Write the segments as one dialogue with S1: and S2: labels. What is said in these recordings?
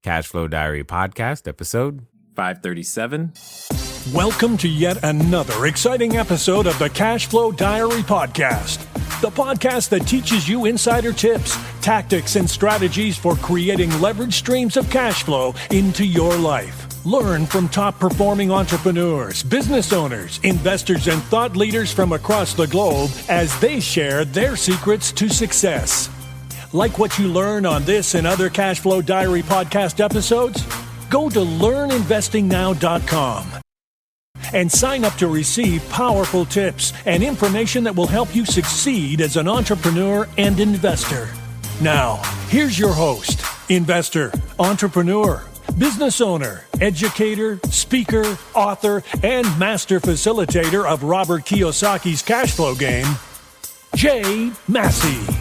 S1: Cashflow Diary podcast, episode 537.
S2: Welcome to yet another exciting episode of the Cashflow Diary podcast, the podcast that teaches you insider tips, tactics, and strategies for creating leverage streams of cash flow into your life. Learn from top-performing entrepreneurs, business owners, investors, and thought leaders from across the globe as they share their secrets to success. Like what you learn on this and other Cashflow Diary podcast episodes? Go to learninvestingnow.com and sign up to receive powerful tips and information that will help you succeed as an entrepreneur and investor. Now, here's your host, investor, entrepreneur, business owner, educator, speaker, author, and master facilitator of Robert Kiyosaki's cash flow game, Jay Massey.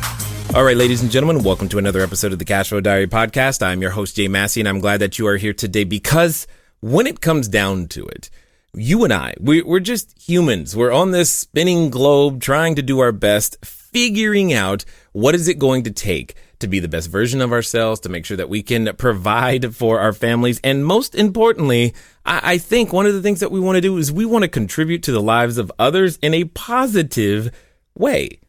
S1: All right, ladies and gentlemen, welcome to another episode of the Cashflow Diary podcast. I'm your host, Jay Massey, and I'm glad that you are here today because when it comes down to it, you and I, we're just humans. We're on this spinning globe trying to do our best, figuring out what is it going to take to be the best version of ourselves, to make sure that we can provide for our families. And most importantly, I think one of the things that we want to do is we want to contribute to the lives of others in a positive way.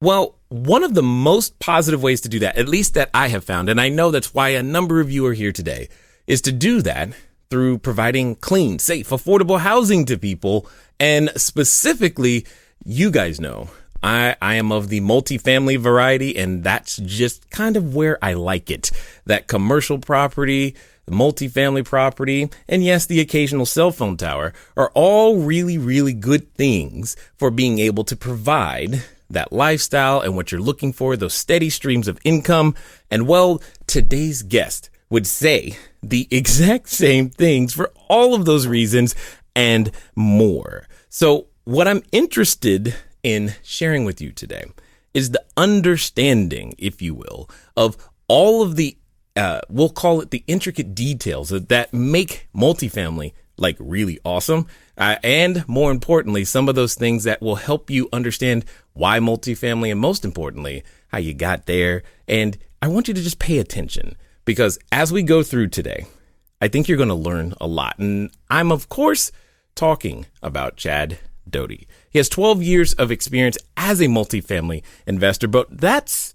S1: Well, one of the most positive ways to do that, at least that I have found, and I know that's why a number of you are here today, is to do that through providing clean, safe, affordable housing to people. And specifically, you guys know, I am of the multifamily variety, and that's just kind of where I like it. That commercial property, multifamily property, and yes, the occasional cell phone tower are all really, really good things for being able to provide that lifestyle and what you're looking for, those steady streams of income. And well, today's guest would say the exact same things for all of those reasons and more. So what I'm interested in sharing with you today is the understanding, if you will, of all of the, we'll call it the intricate details that make multifamily like really awesome. And more importantly, some of those things that will help you understand why multifamily, and most importantly, how you got there. And I want you to just pay attention because as we go through today, I think you're going to learn a lot. And I'm, of course, talking about Chad Doty. He has 12 years of experience as a multifamily investor, but that's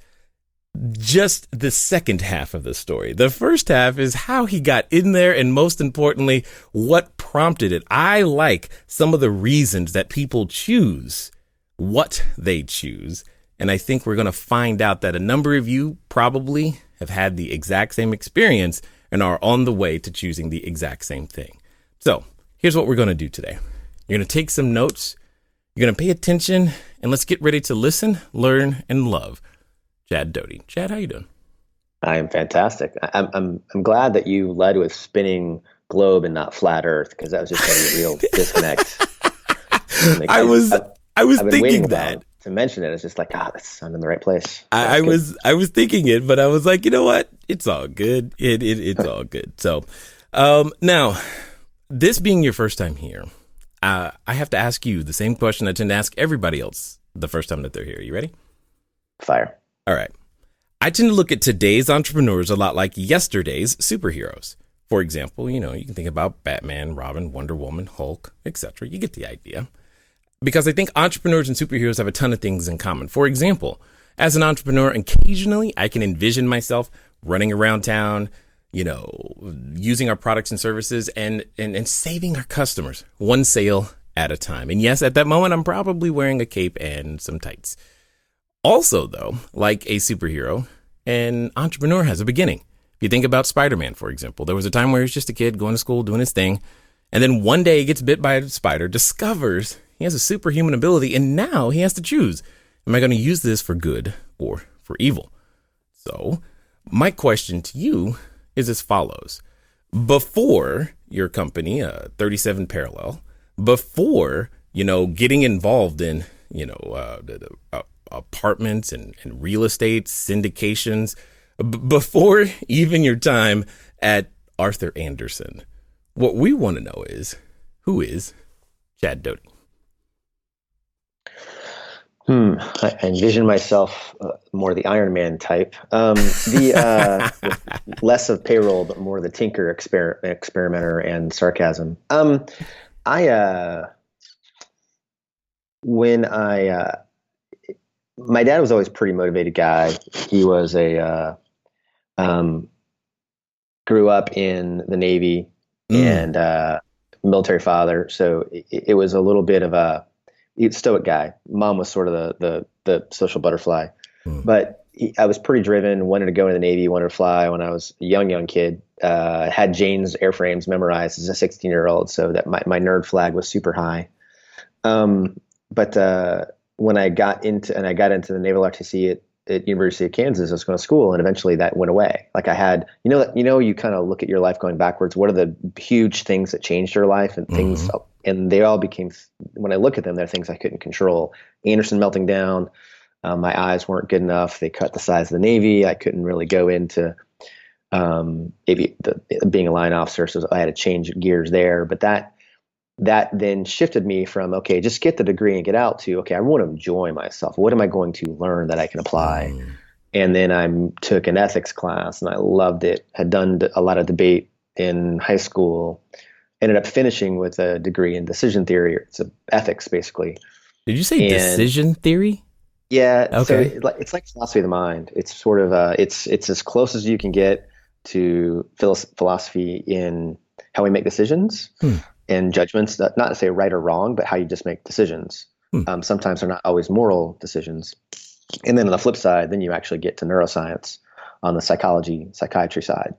S1: just the second half of the story. The first half is how he got in there, and most importantly, what prompted it. I like some of the reasons that people choose what they choose, and I think we're going to find out that a number of you probably have had the exact same experience and are on the way to choosing the exact same thing. So here's what we're going to do today. You're going to take some notes, you're going to pay attention, and let's get ready to listen, learn, and love Chad Doty. Chad, how you doing?
S3: I am fantastic. I'm glad that you led with spinning globe and not flat Earth, because that was just a real disconnect.
S1: I was thinking that
S3: to mention it. It's just like, I'm in the right place.
S1: I was thinking it, but I was like, you know what? It's all good. It's all good. So, now, this being your first time here, I have to ask you the same question I tend to ask everybody else the first time that they're here. You ready?
S3: Fire.
S1: All right. I tend to look at today's entrepreneurs a lot like yesterday's superheroes. For example, you can think about Batman, Robin, Wonder Woman, Hulk, etc. You get the idea. Because I think entrepreneurs and superheroes have a ton of things in common. For example, as an entrepreneur, occasionally I can envision myself running around town, using our products and services and saving our customers one sale at a time. And yes, at that moment, I'm probably wearing a cape and some tights. Also, though, like a superhero, an entrepreneur has a beginning. If you think about Spider-Man, for example, there was a time where he was just a kid going to school, doing his thing. And then one day he gets bit by a spider, discovers he has a superhuman ability, and now he has to choose. Am I going to use this for good or for evil? So my question to you is as follows. Before your company, 37 Parallel, before, getting involved in, apartments and real estate syndications, before even your time at Arthur Andersen, what we want to know is, who is Chad Doty?
S3: I envision myself more the Iron Man type. With less of payroll, but more the tinker, experimenter, and sarcasm. I when I My dad was always a pretty motivated guy. He was grew up in the Navy and military father, so it was a little bit of a stoic guy. Mom was sort of the social butterfly, but I was pretty driven. Wanted to go in the Navy. Wanted to fly when I was a young kid. Had Jane's airframes memorized as a 16-year-old, so that my nerd flag was super high. But when I got into the Naval RTC at University of Kansas, I was going to school, and eventually that went away. Like I had, you kind of look at your life going backwards. What are the huge things that changed your life and things, and they all became, when I look at them, they're things I couldn't control. Andersen melting down. My eyes weren't good enough. They cut the size of the Navy. I couldn't really go into being a line officer, so I had to change gears there. But that then shifted me from, okay, just get the degree and get out, to, okay, I want to enjoy myself. What am I going to learn that I can apply? And then I took an ethics class and I loved it. Had done a lot of debate in high school, ended up finishing with a degree in decision theory. It's ethics, basically.
S1: Did you say decision theory?
S3: Yeah.
S1: Okay.
S3: So it's like philosophy of the mind. It's sort of it's as close as you can get to philosophy in how we make decisions and judgments. Not to say right or wrong, but how you just make decisions. Sometimes they're not always moral decisions. And then on the flip side, then you actually get to neuroscience on the psychiatry side.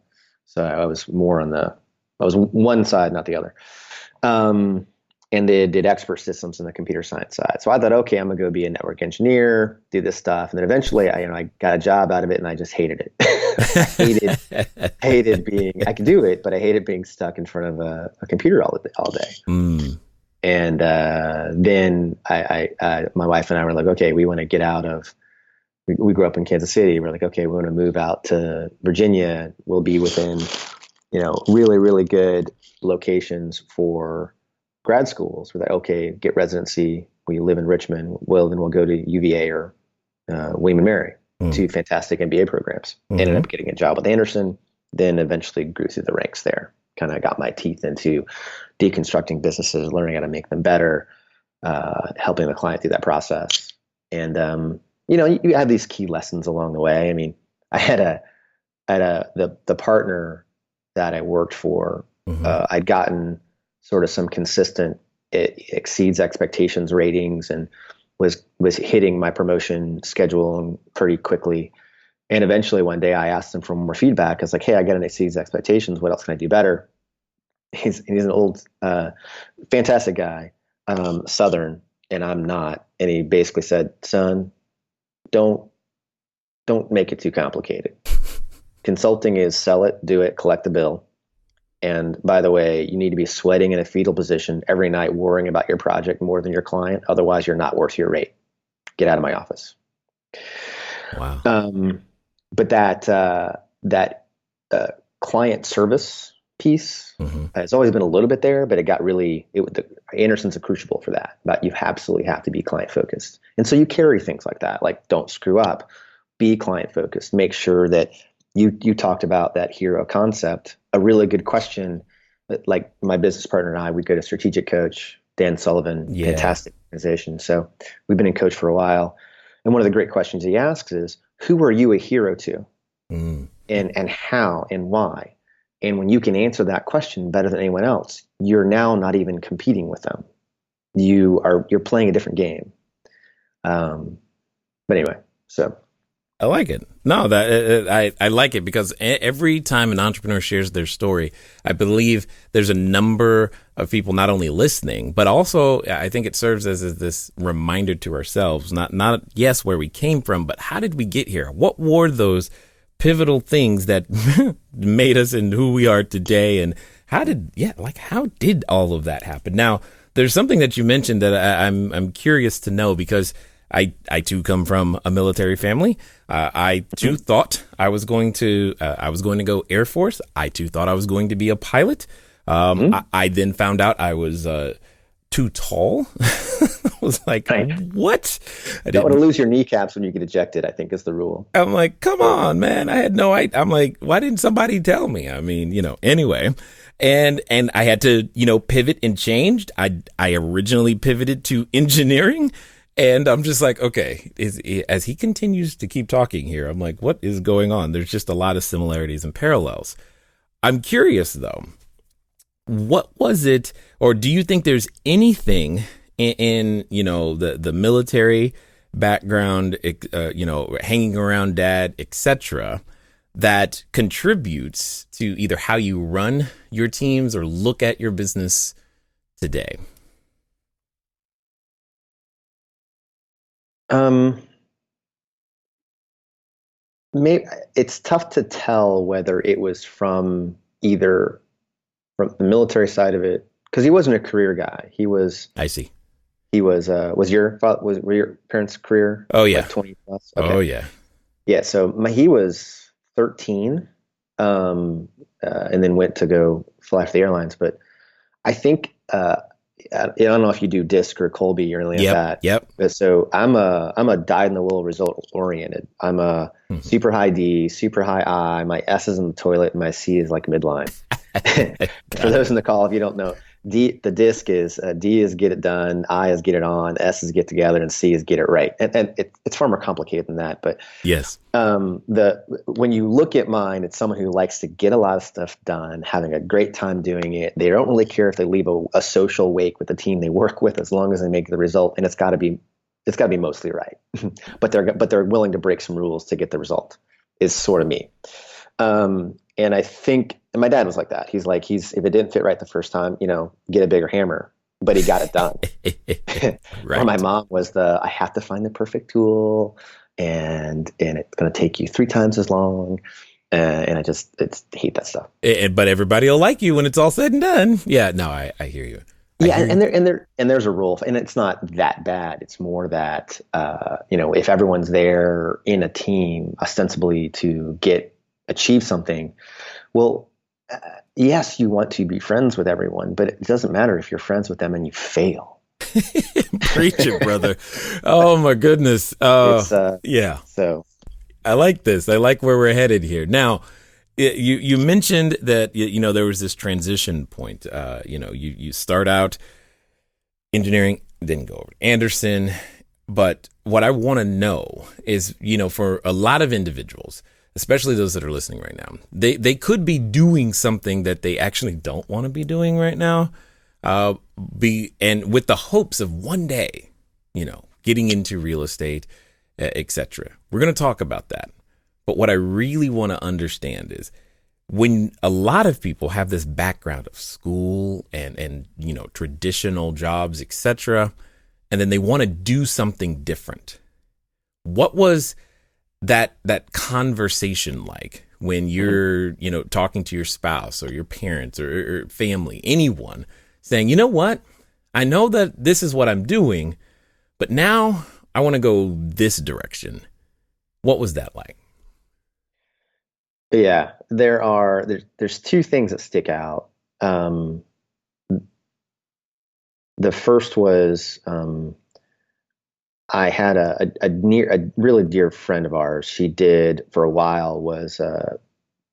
S3: So I was one side, not the other. And they did expert systems in the computer science side. So I thought, okay, I'm gonna go be a network engineer, do this stuff. And then eventually I got a job out of it and I just hated it. hated being, I could do it, but I hated being stuck in front of a computer all day. And then my wife and I were like, okay, we want to get out of, we grew up in Kansas City. We're like, okay, we want to move out to Virginia. We'll be within, really, really good locations for grad schools. We're like, okay, get residency. We live in Richmond. Well, then we'll go to UVA or William and Mary, two fantastic MBA programs. Ended up getting a job with Andersen, then eventually grew through the ranks there. Kind of got my teeth into deconstructing businesses, learning how to make them better, helping the client through that process. And, you have these key lessons along the way. I mean, I had the partner that I worked for, I'd gotten sort of some consistent, it exceeds expectations ratings, and was hitting my promotion schedule pretty quickly. And eventually one day I asked him for more feedback. I was like, hey, I got an exceeds expectations. What else can I do better? He's an old, fantastic guy, Southern, and I'm not. And he basically said, son, don't make it too complicated. Consulting is sell it, do it, collect the bill. And by the way, you need to be sweating in a fetal position every night, worrying about your project more than your client. Otherwise, you're not worth your rate. Get out of my office.
S1: Wow.
S3: But that client service piece has always been a little bit there, but it got Andersen's a crucible for that. But you absolutely have to be client focused. And so you carry things like that, like don't screw up, be client focused, make sure that you talked about that hero concept. A really good question, like my business partner and I, we go to Strategic Coach, Dan Sullivan, fantastic organization. So we've been in Coach for a while. And one of the great questions he asks is, who are you a hero to? And how and why? And when you can answer that question better than anyone else, you're now not even competing with them. You're playing a different game. But anyway, so.
S1: I like it. No, I like it because every time an entrepreneur shares their story, I believe there's a number of people not only listening, but also I think it serves as this reminder to ourselves, not yes, where we came from, but how did we get here? What were those pivotal things that made us into who we are today? And how did all of that happen? Now, there's something that you mentioned that I'm curious to know, because I too come from a military family. I too thought I was going to go Air Force. I too thought I was going to be a pilot. I then found out I was too tall. I was like,
S3: Right.
S1: what?
S3: You don't want to lose your kneecaps when you get ejected, I think is the rule.
S1: I'm like, come on, man. I had no idea. I'm like, why didn't somebody tell me? I mean, anyway. And I had to, pivot and changed. I originally pivoted to engineering, and I'm just like, okay, as he continues to keep talking here, I'm like, what is going on? There's just a lot of similarities and parallels. I'm curious though, what was it, or do you think there's anything in the military background, hanging around dad, etc., that contributes to either how you run your teams or look at your business today?
S3: Maybe it's tough to tell whether it was from either from the military side of it, because he wasn't a career guy.
S1: I see.
S3: He was were your parents' career?
S1: Oh yeah.
S3: Like 20 plus? Okay.
S1: Oh yeah.
S3: Yeah. So he was 13, and then went to go fly for the airlines. But I think, I don't know if you do DISC or Colby or anything like that.
S1: Yep.
S3: But so I'm a dyed in the wool result oriented. I'm a super high D, super high I. My S is in the toilet, and my C is like midline. For those in the call, if you don't know, the DISC is D is get it done, I is get it on, S is get together, and C is get it right. And it's far more complicated than that. But
S1: yes,
S3: when you look at mine, it's someone who likes to get a lot of stuff done, having a great time doing it. They don't really care if they leave a social wake with the team they work with, as long as they make the result. And it's got to be mostly right. but they're willing to break some rules to get the result. Is sort of me. And I think, and my dad was like that. If it didn't fit right the first time, get a bigger hammer, but he got it done.
S1: Right.
S3: Or my mom was I have to find the perfect tool, and it's going to take you 3 times as long. And I hate that stuff.
S1: But everybody will like you when it's all said and done. Yeah, no, I hear you.
S3: And there's a rule, and it's not that bad. It's more that, if everyone's there in a team ostensibly to achieve something, well, yes, you want to be friends with everyone, but it doesn't matter if you're friends with them and you fail.
S1: Preach it, brother. Oh my goodness. Yeah.
S3: So
S1: I like this. I like where we're headed here. Now, you mentioned that, there was this transition point. You start out engineering, then go over to Andersen. But what I want to know is, for a lot of individuals, especially those that are listening right now, they could be doing something that they actually don't want to be doing right now, and with the hopes of one day, getting into real estate, etc. We're going to talk about that. But what I really want to understand is, when a lot of people have this background of school and traditional jobs, etc., and then they want to do something different, what was that conversation like when you're talking to your spouse or your parents or family, anyone, saying, you know what, I know that this is what I'm doing, but now I want to go this direction? What was that like?
S3: Yeah, there's 2 things that stick out. The first was, I had a really dear friend of ours. She for a while was a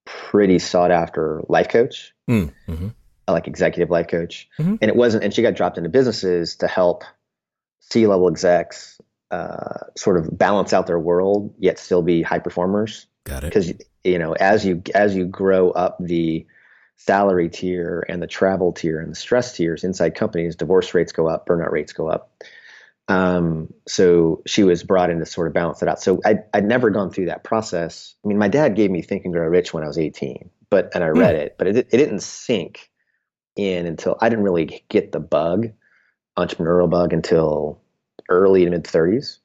S3: pretty sought after life coach, like executive life coach.
S1: Mm-hmm.
S3: And she got dropped into businesses to help C-level execs sort of balance out their world, yet still be high performers.
S1: Got it.
S3: Because, as you grow up the salary tier and the travel tier and the stress tiers inside companies, divorce rates go up, burnout rates go up. So she was brought in to sort of balance it out. So I'd never gone through that process. I mean, my dad gave me Think and Grow Rich when I was 18, and I read it, but it didn't sink in until I didn't really get the entrepreneurial bug, until early to mid 30s.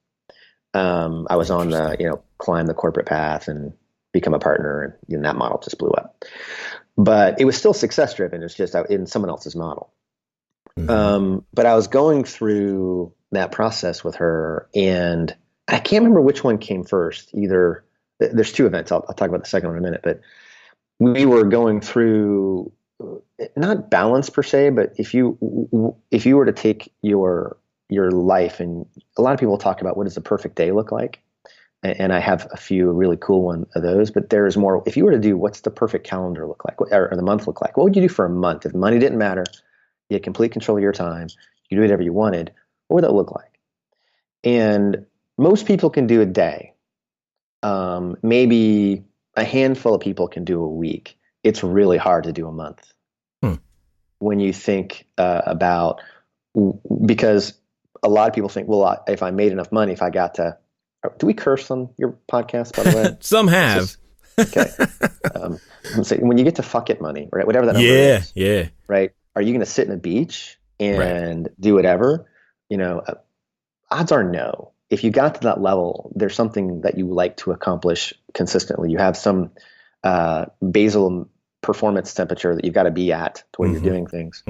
S3: I was on the, climb the corporate path and become a partner, and that model just blew up. But it was still success driven. It's just in someone else's model. Mm-hmm. But I was going through that process with her, and I can't remember which one came first. Either there's 2 events. I'll talk about the second one in a minute. But we were going through not balance per se, but if you were to take your life, and a lot of people talk about what does a perfect day look like, and I have a few really cool one of those, but there's more. If you were to do what's the perfect calendar look like, or the month look like, what would you do for a month if money didn't matter, you had complete control of your time, you could do whatever you wanted? What would that look like? And most people can do a day. Maybe a handful of people can do a week. It's really hard to do a month. When you think about, because a lot of people think, well, if I made enough money, if I got to, do we curse on your podcast, by the way?
S1: Some have.
S3: Okay. I'm saying, when you get to fuck it money, right? Whatever that number is.
S1: Yeah.
S3: Right. Are you going to sit in a beach and do whatever? Odds are no. If you got to that level, there's something that you like to accomplish consistently. You have some basal performance temperature that you've got to be at to where you're doing things.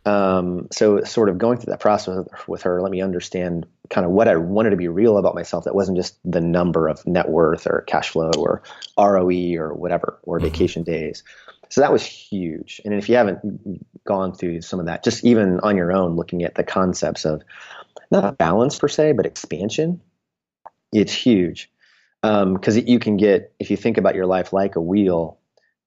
S3: So sort of going through that process with her, let me understand kind of what I wanted to be real about myself. That wasn't just the number of net worth or cash flow or ROE or whatever, or vacation days. So that was huge. And if you haven't gone through some of that, just even on your own, looking at the concepts of not balance per se, but expansion, it's huge. Because you can get, if you think about your life like a wheel,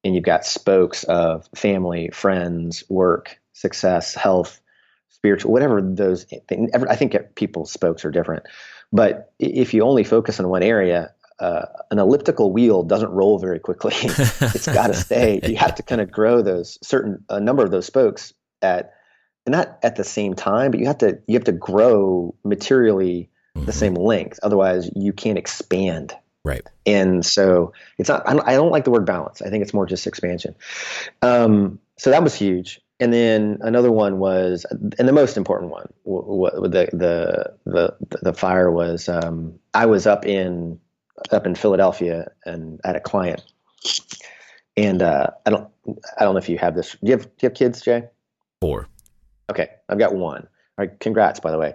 S3: and you've got spokes of family, friends, work, success, health, spiritual, whatever those things. I think people's spokes are different. But if you only focus on one area, an elliptical wheel doesn't roll very quickly. It's got to stay. You have to kind of grow those a number of those spokes not at the same time, but you have to grow materially the same length. Otherwise, you can't expand.
S1: Right.
S3: And so it's not, I don't like the word balance. I think it's more just expansion. So that was huge. And then another one was, and the most important one, the fire was, I was up in Philadelphia and I had a client, and I don't know if you have this. Do you have kids, Jay?
S1: 4.
S3: Okay. I've got 1. All right. Congrats, by the way.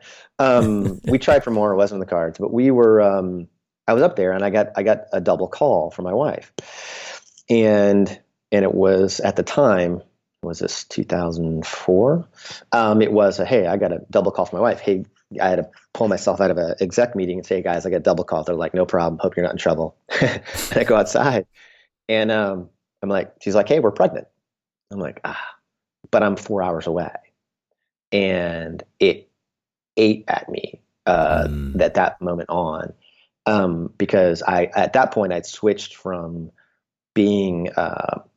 S3: We tried for more. It wasn't in the cards, but we were, I was up there and I got a double call from my wife, and it was, at the time, was this 2004? It was hey, I got a double call from my wife. Hey, I had to pull myself out of an exec meeting and say, hey guys, I got a double call. They're like, no problem. Hope you're not in trouble. And I go outside, and I'm like, she's like, hey, we're pregnant. I'm like, but I'm 4 hours away, and it ate at me that moment on. Because at that point I'd switched from being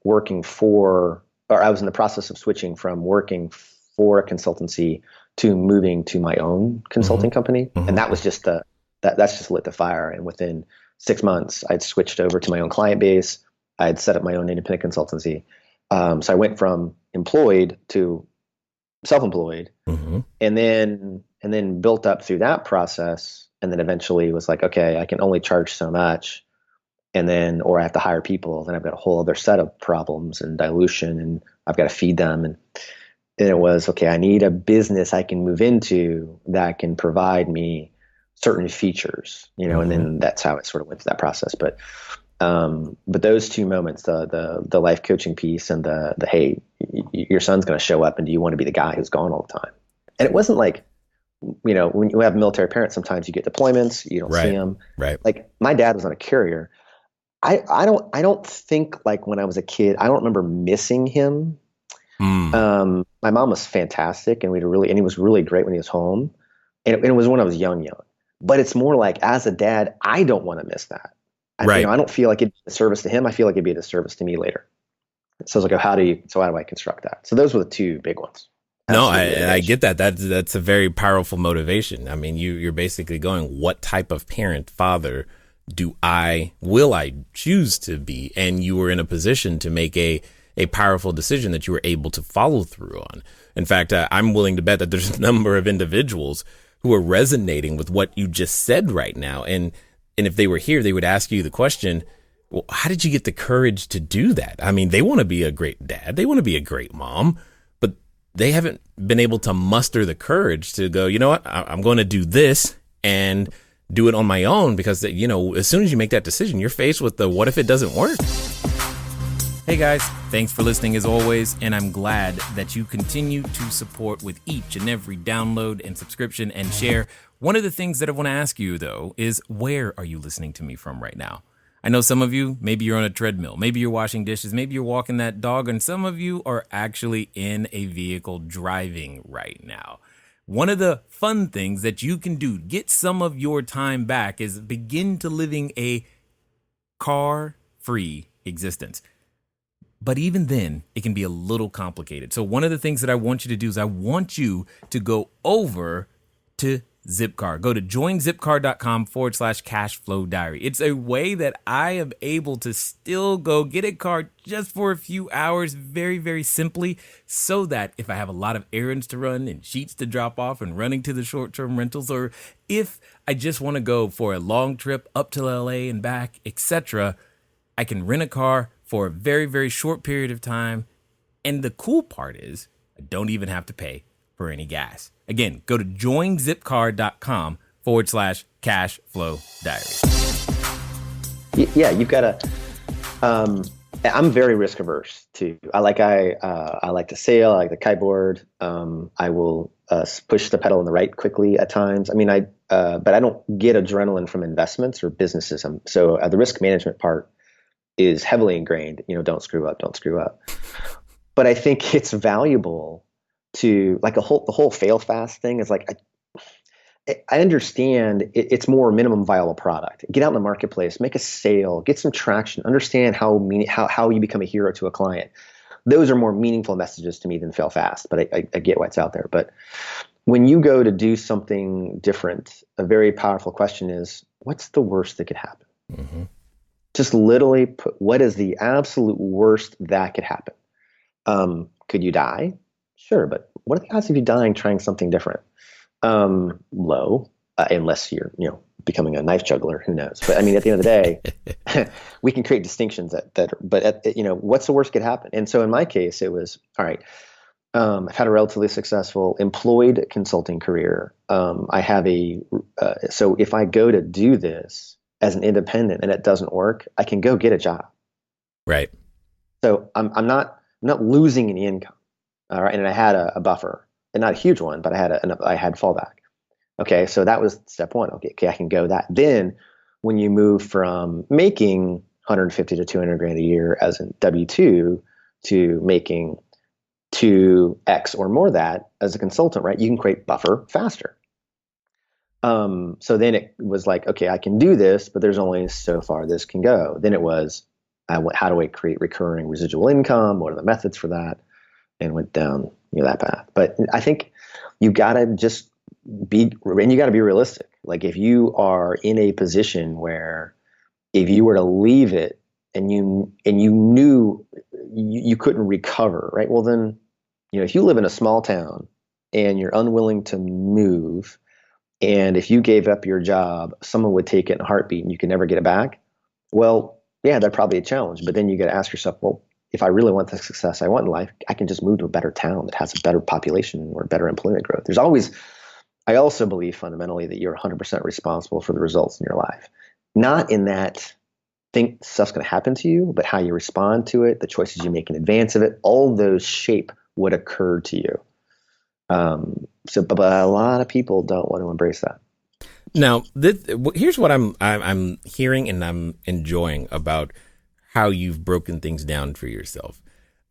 S3: working for, or I was in the process of switching from working for a consultancy to moving to my own consulting company, and that was just that's just lit the fire. And within 6 months, I'd switched over to my own client base. I'd set up my own independent consultancy. So I went from employed to self-employed, and then built up through that process. And then eventually was like, okay, I can only charge so much, or I have to hire people. Then I've got a whole other set of problems and dilution, and I've got to feed them. And then it was, okay, I need a business I can move into that can provide me certain features, and then that's how it sort of went through that process. But those two moments, the life coaching piece and the hey, your son's going to show up, and do you want to be the guy who's gone all the time? And it wasn't like, when you have military parents, sometimes you get deployments, you don't see them.
S1: Right.
S3: Like my dad was on a carrier. I don't think, like, when I was a kid, I don't remember missing him. My mom was fantastic, and he was really great when he was home. And it was when I was young. But it's more like, as a dad, I don't want to miss that. I don't feel like it'd be a service to him. I feel like it'd be a service to me later. So I was like, how do I construct that? So those were the two big ones.
S1: No, I get that. That's a very powerful motivation. I mean, you're basically going, what type of parent, father will I choose to be? And you were in a position to make a powerful decision that you were able to follow through on. In fact, I'm willing to bet that there's a number of individuals who are resonating with what you just said right now. And if they were here, they would ask you the question, well, how did you get the courage to do that? I mean, they want to be a great dad. They want to be a great mom. They haven't been able to muster the courage to go, you know what, I'm going to do this and do it on my own, because, as soon as you make that decision, you're faced with the what if it doesn't work? Hey guys, thanks for listening as always, and I'm glad that you continue to support with each and every download and subscription and share. One of the things that I want to ask you though is, where are you listening to me from right now? I know some of you, maybe you're on a treadmill, maybe you're washing dishes, maybe you're walking that dog, and some of you are actually in a vehicle driving right now. One of the fun things that you can do, get some of your time back, is begin to living a car-free existence. But even then, it can be a little complicated. So one of the things that I want you to do is I want you to go over to Zipcar. Go to joinzipcar.com/cashflow diary. It's a way that I am able to still go get a car just for a few hours, very, very simply, so that if I have a lot of errands to run and sheets to drop off and running to the short-term rentals, or if I just want to go for a long trip up to LA and back, etc., I can rent a car for a very, very short period of time. And the cool part is I don't even have to pay for any gas. Again, go to joinzipcar.com/cashflow diary.
S3: Yeah, you've got to. I'm very risk averse too. I like to sail. I like the kiteboard. I will push the pedal in the right quickly at times. I mean, but I don't get adrenaline from investments or businesses. So the risk management part is heavily ingrained. Don't screw up. But I think it's valuable to, like, the whole fail fast thing is like, I understand it's more minimum viable product. Get out in the marketplace, make a sale, get some traction, understand how you become a hero to a client. Those are more meaningful messages to me than fail fast, but I get why it's out there. But when you go to do something different, a very powerful question is, what's the worst that could happen? Mm-hmm. Just literally put, what is the absolute worst that could happen? Could you die? Sure, but what are the odds of you dying trying something different? Low, unless you're, becoming a knife juggler. Who knows? But I mean, at the end of the day, we can create distinctions but what's the worst could happen? And so in my case, it was, all right, I've had a relatively successful employed consulting career. I have so if I go to do this as an independent and it doesn't work, I can go get a job.
S1: Right.
S3: So I'm not losing any income. All right. And I had a buffer, and not a huge one, but I had fallback. Okay. So that was step one. Okay. I can go that. Then when you move from making 150 to 200 grand a year as a W-2 to making 2x or more that as a consultant, right? You can create buffer faster. So then it was like, okay, I can do this, but there's only so far this can go. Then it was, how do I create recurring residual income? What are the methods for that? And went down that path. But I think you got to just you got to be realistic. Like, if you are in a position where if you were to leave it and you knew you couldn't recover, right? Well, then, if you live in a small town and you're unwilling to move, and if you gave up your job, someone would take it in a heartbeat and you can never get it back. Well, yeah, that's probably a challenge. But then you got to ask yourself, well, if I really want the success I want in life, I can just move to a better town that has a better population or better employment growth. I also believe fundamentally that you're 100% responsible for the results in your life. Not in that think stuff's going to happen to you, but how you respond to it, the choices you make in advance of it, all those shape what occurred to you. But a lot of people don't want to embrace that.
S1: Now, here's what I'm hearing and I'm enjoying about how you've broken things down for yourself.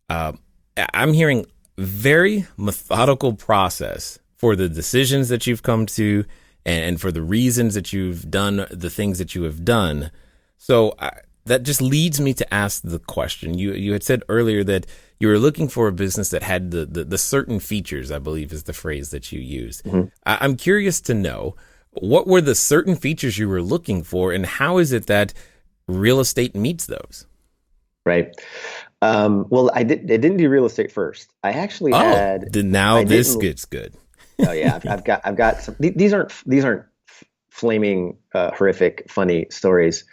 S1: I'm hearing very methodical process for the decisions that you've come to and for the reasons that you've done the things that you have done. So that just leads me to ask the question. You had said earlier that you were looking for a business that had the certain features, I believe is the phrase that you used. Mm-hmm. I'm curious to know, what were the certain features you were looking for, and how is it that real estate meets those?
S3: Right. Well, I didn't do real estate first. I actually
S1: this gets good.
S3: Oh yeah, I've got some. These aren't flaming horrific funny stories.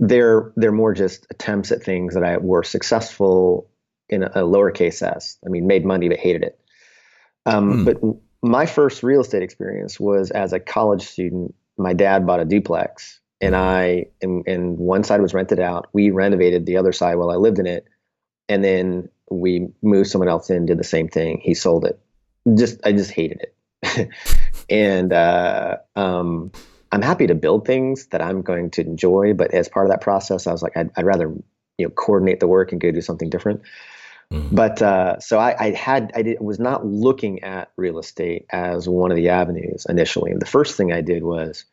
S3: They're more just attempts at things that were successful in a lowercase s. I mean, made money but hated it. But my first real estate experience was as a college student. My dad bought a duplex, and and one side was rented out. We renovated the other side while I lived in it. And then we moved someone else in, did the same thing. He sold it. I just hated it. And I'm happy to build things that I'm going to enjoy, but as part of that process, I was like, I'd rather coordinate the work and go do something different. But so I was not looking at real estate as one of the avenues initially. And the first thing I did was,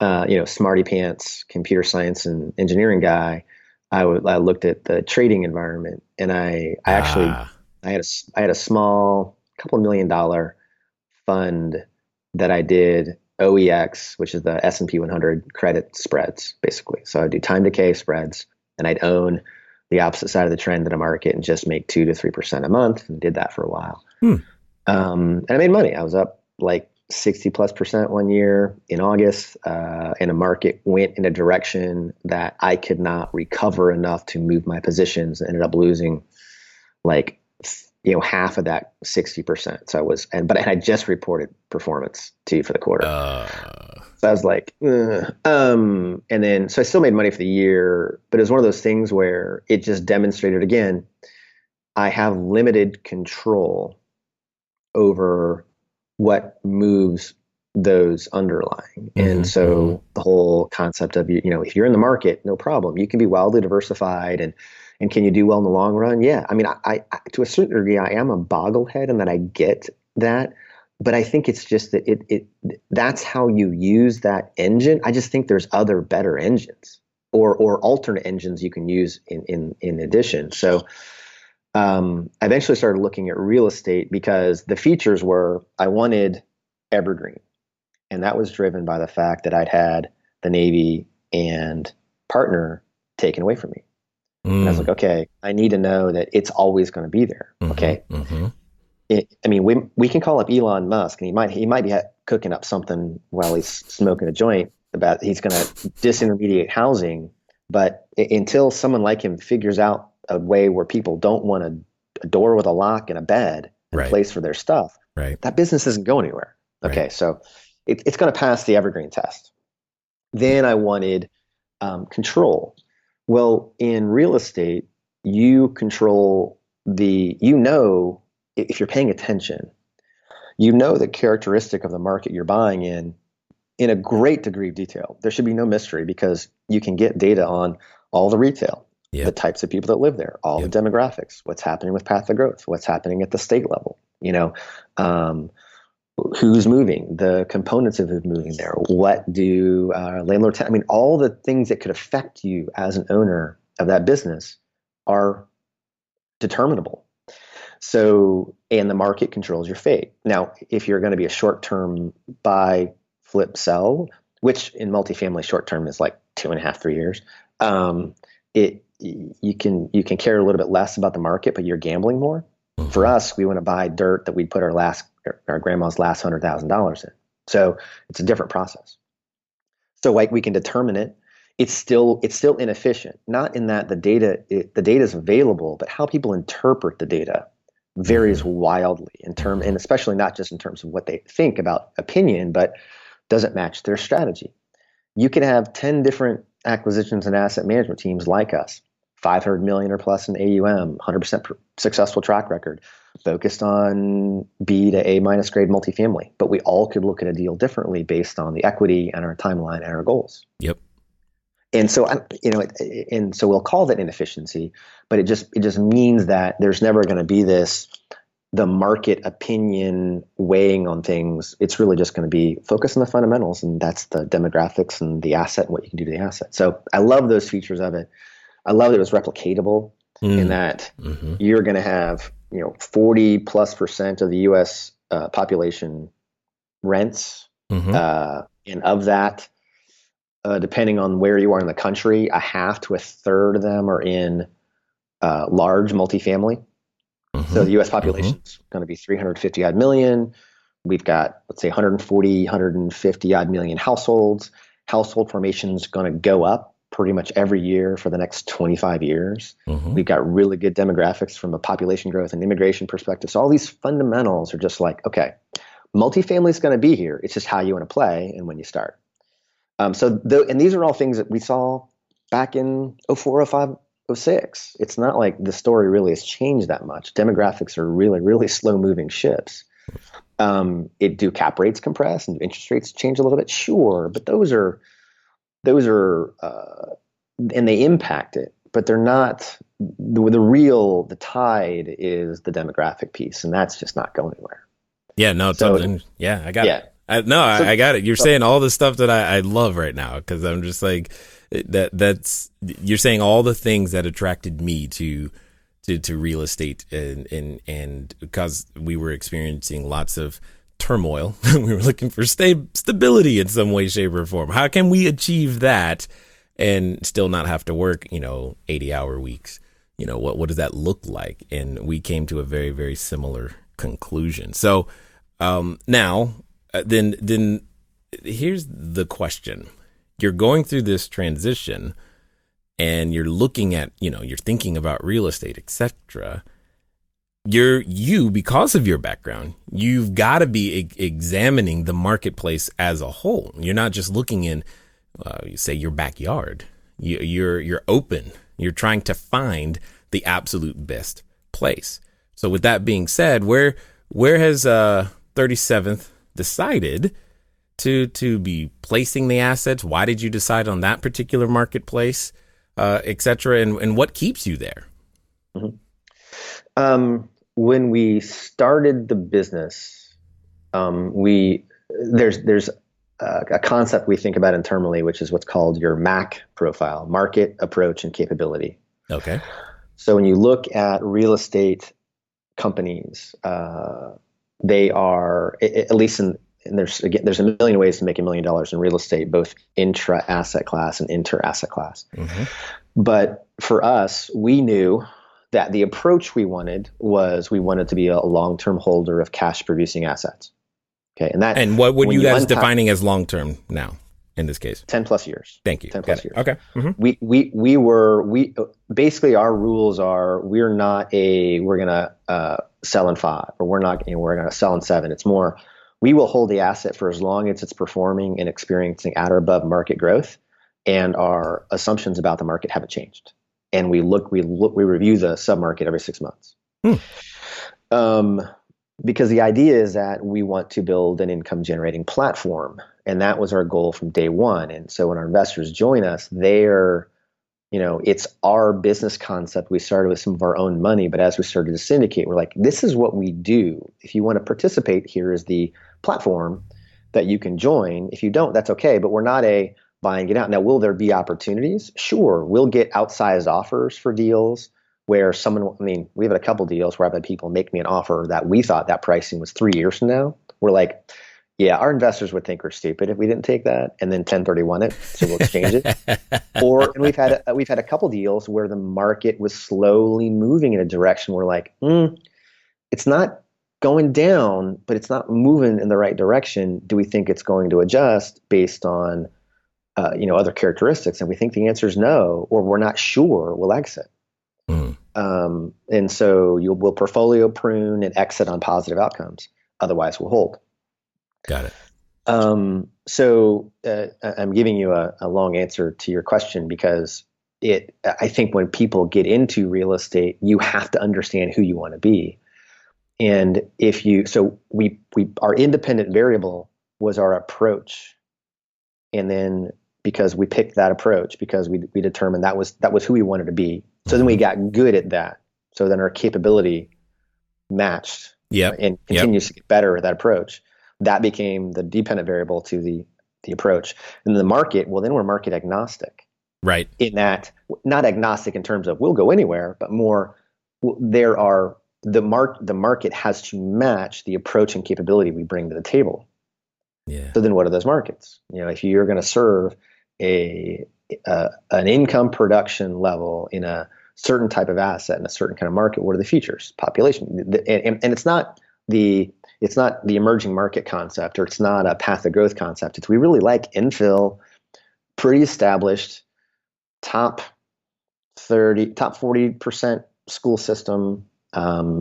S3: smarty pants, computer science and engineering guy. I looked at the trading environment, and I had a small couple $1 million fund that I did OEX, which is the S&P 100 credit spreads, basically. So I'd do time decay spreads, and I'd own the opposite side of the trend in a market and just make 2 to 3% a month, and did that for a while. And I made money. I was up like 60+% one year in August, and a market went in a direction that I could not recover enough to move my positions, and ended up losing like half of that 60%. So but I had just reported performance too for the quarter. So I was like, and then, so I still made money for the year, but it was one of those things where it just demonstrated again, I have limited control over what moves those underlying. And so the whole concept of, if you're in the market, no problem. You can be wildly diversified and can you do well in the long run? Yeah. I mean, I to a certain degree, I am a bogglehead in that I get that, but I think it's just that that's how you use that engine. I just think there's other better engines or alternate engines you can use in addition. So I eventually started looking at real estate because the features were, I wanted evergreen. And that was driven by the fact that I'd had the Navy and partner taken away from me. And I was like, okay, I need to know that it's always going to be there. Okay. We can call up Elon Musk, and he might be cooking up something while he's smoking a joint about he's going to disintermediate housing. But until someone like him figures out a way where people don't want a door with a lock and a bed and a place for their stuff, that business isn't going anywhere. Okay. So it's going to pass the evergreen test. Then I wanted control. Well, in real estate, you control if you're paying attention, the characteristic of the market you're buying in a great degree of detail. There should be no mystery because you can get data on all the retail, the types of people that live there, all the demographics, what's happening with path of growth, what's happening at the state level, who's moving, the components of who's moving there, what do landlords, all the things that could affect you as an owner of that business are determinable. So, and the market controls your fate. Now, if you're going to be a short-term buy, flip, sell, which in multifamily short-term is like 2.5, 3 years, you can care a little bit less about the market, but you're gambling more. For us, we want to buy dirt that we put our grandma's last $100,000 in. So it's a different process. So like we can determine it. It's still inefficient, not in that the data is available, but how people interpret the data varies wildly and especially not just in terms of what they think about opinion, but doesn't match their strategy. You can have 10 different acquisitions and asset management teams like us, 500 million or plus in AUM, 100% successful track record, focused on B to A- grade multifamily. But we all could look at a deal differently based on the equity and our timeline and our goals.
S1: Yep.
S3: And so, so we'll call that inefficiency, but it just means that there's never going to be the market opinion weighing on things. It's really just going to be focused on the fundamentals, and that's the demographics and the asset and what you can do to the asset. So I love those features of it. I love that it was replicatable in that you're going to have 40+% of the U.S. Population rents, and of that, depending on where you are in the country, a half to a third of them are in large multifamily. So the U.S. population is going to be 350 odd million. We've got, let's say, 150 odd million households. Household formation is going to go up pretty much every year for the next 25 years. We've got really good demographics from a population growth and immigration perspective. So all these fundamentals are just like, okay, multifamily is going to be here. It's just how you want to play and when you start. And these are all things that we saw back in 04, 05, '06. It's not like the story really has changed that much. Demographics are really, really slow moving ships. Do cap rates compress and do interest rates change a little bit? Sure, but those are, and they impact it, but they're not the tide is the demographic piece, and that's just not going anywhere.
S1: Yeah, no, totally. Yeah, I got it. I got it. You're saying all the stuff that I love right now, because I'm just like that's you're saying all the things that attracted me to real estate, and because we were experiencing lots of turmoil, we were looking for stability in some way, shape, or form. How can we achieve that and still not have to work 80-hour weeks? What does that look like? And we came to a very, very similar conclusion. So now then here's the question. You're going through this transition and you're looking at, you're thinking about real estate, etc. Because of your background, you've got to be examining the marketplace as a whole. You're not just looking in, you say, your backyard. You're open. You're trying to find the absolute best place. So with that being said, where has 37th decided to be placing the assets? Why did you decide on that particular marketplace, et cetera? And what keeps you there?
S3: Mm-hmm. When we started the business, there's a concept we think about internally, which is what's called your MAC profile: market, approach, and capability.
S1: Okay.
S3: So when you look at real estate companies, they are, at least there's a million ways to make $1 million in real estate, both intra asset class and inter asset class. Mm-hmm. But for us, we knew that the approach we wanted to be a long-term holder of cash producing assets. Okay. And
S1: what would you guys defining as long-term now in this case?
S3: 10 plus years.
S1: Thank you.
S3: 10 plus years.
S1: Okay. Mm-hmm.
S3: We basically, our rules are, we're going to sell in 5, or we're going to sell in 7. It's more, we will hold the asset for as long as it's performing and experiencing at or above market growth, and our assumptions about the market haven't changed. And we review the sub-market every 6 months. Because the idea is that we want to build an income generating platform. And that was our goal from day one. And so when our investors join us, it's our business concept. We started with some of our own money, but as we started to syndicate, we're like, this is what we do. If you want to participate, here is the platform that you can join. If you don't, that's okay. But we're not a buy and get out. Now, will there be opportunities? Sure. We'll get outsized offers for deals where we've had a couple deals where I've had people make me an offer that we thought that pricing was 3 years from now. We're like, yeah, our investors would think we're stupid if we didn't take that, and then 1031 it, so we'll exchange it. And we've had a couple deals where the market was slowly moving in a direction where like, it's not going down, but it's not moving in the right direction. Do we think it's going to adjust based on other characteristics? And we think the answer is no, or we're not sure. We'll exit. And so we'll portfolio prune and exit on positive outcomes. Otherwise, we'll hold.
S1: Got it.
S3: So I'm giving you a long answer to your question because I think when people get into real estate, you have to understand who you want to be. And our independent variable was our approach. And then because we picked that approach, because we determined that was who we wanted to be. So then we got good at that. So then our capability matched and continues to get better at that approach. That became the dependent variable to the approach. And the market, well, then we're market agnostic.
S1: Right.
S3: In that, not agnostic in terms of we'll go anywhere, but more the market has to match the approach and capability we bring to the table.
S1: Yeah.
S3: So then what are those markets? If you're going to serve an income production level in a certain type of asset in a certain kind of market, what are the features? Population. And it's not the emerging market concept, or it's not a path of growth concept. We really like infill, pretty established, top 40% school system,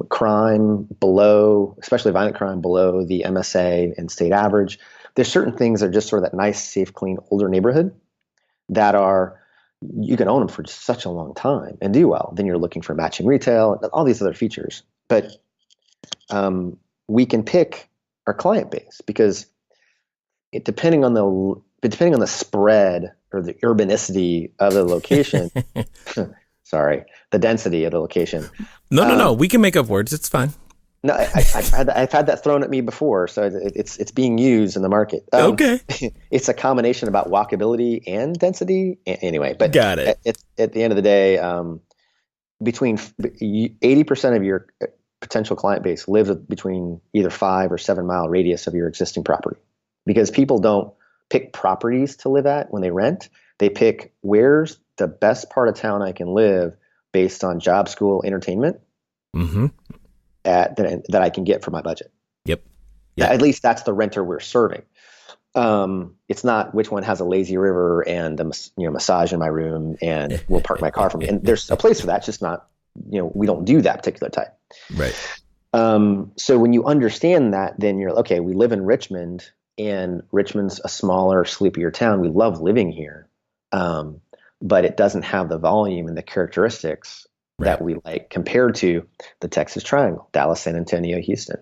S3: crime below, especially violent crime below the MSA and state average. There's certain things that are just sort of that nice, safe, clean, older neighborhood that are you can own them for such a long time and do well. Then you're looking for matching retail and all these other features. But we can pick our client base because depending on the spread or the urbanicity of the location, sorry, the density of the location.
S1: No. We can make up words. It's fine.
S3: No, I've had that thrown at me before, so it's being used in the market.
S1: Okay,
S3: it's a combination about walkability and density. Anyway, but
S1: got it.
S3: At the end of the day, between 80% of your potential client base lives between either 5 or 7 mile radius of your existing property, because people don't pick properties to live at when they rent. They pick where's the best part of town I can live based on job, school, entertainment.
S1: Mm-hmm.
S3: That I can get for my budget.
S1: Yep.
S3: At least that's the renter we're serving. It's not which one has a lazy river and a massage in my room and will park my car for me. And there's a place for that. It's just not, we don't do that particular type.
S1: Right.
S3: So when you understand that, then you're okay. We live in Richmond, and Richmond's a smaller, sleepier town. We love living here, but it doesn't have the volume and the characteristics that we like compared to the Texas Triangle, Dallas, San Antonio, Houston,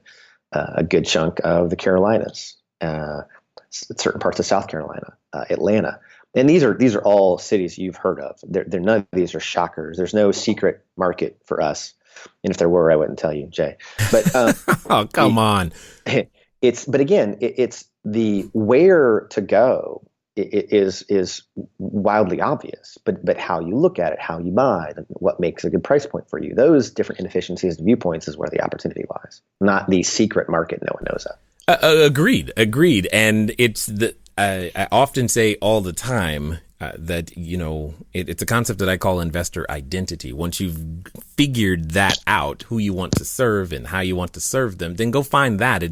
S3: a good chunk of the Carolinas, certain parts of South Carolina, Atlanta. And these are all cities you've heard of. They're none of these are shockers. There's no secret market for us. And if there were, I wouldn't tell you, Jay. But
S1: oh, come on.
S3: But again, it's the where to go. It is wildly obvious, but how you look at it, how you buy, what makes a good price point for you, those different inefficiencies and viewpoints is where the opportunity lies, not the secret market no one knows of.
S1: Agreed. And it's I often say all the time that, it's a concept that I call investor identity. Once you've figured that out, who you want to serve and how you want to serve them, then go find that.